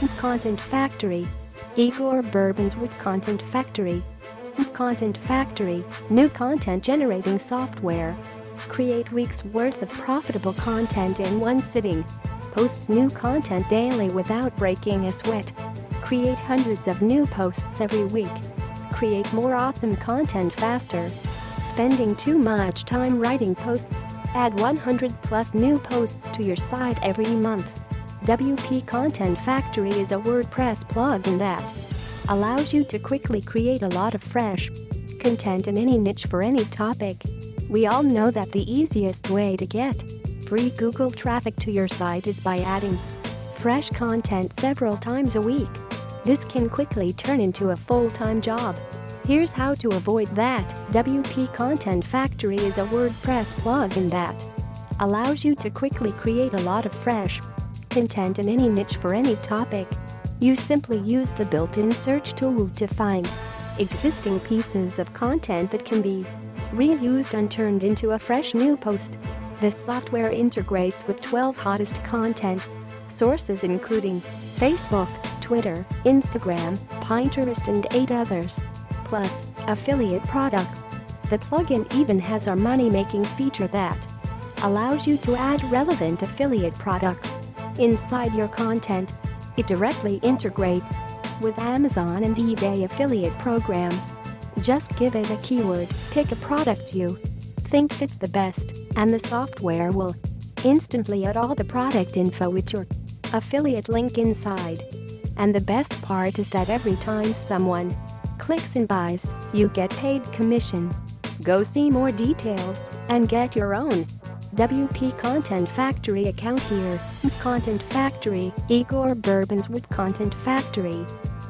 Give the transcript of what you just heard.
Content Factory. Igor Burban's with Content Factory. Content Factory, new content generating software. Create weeks worth of profitable content in one sitting. Post new content daily without breaking a sweat. Create hundreds of new posts every week. Create more awesome content faster. Spending too much time writing posts? Add 100 plus new posts to your site every month. WPContentFactory is a WordPress plugin that allows you to quickly create a lot of fresh content in any niche for any topic. We all know that the easiest way to get free Google traffic to your site is by adding fresh content several times a week. This can quickly turn into a full-time job. Here's how to avoid that. WPContentFactory is a WordPress plugin that allows you to quickly create a lot of fresh content in any niche for any topic. You simply use the built-in search tool to find existing pieces of content that can be reused and turned into a fresh new post. This software integrates with 12 hottest content sources including Facebook, Twitter, Instagram, Pinterest and 8 others, plus affiliate products. The plugin even has our money-making feature that allows you to add relevant affiliate products inside your content. It directly integrates with Amazon and eBay affiliate programs. Just give it a keyword, pick a product you think fits the best, and the software will instantly add all the product info with your affiliate link inside. And the best part is that every time someone clicks and buys, you get paid commission. Go see more details and get your own WP Content Factory account here. Content Factory, Igor Burban's with Content Factory.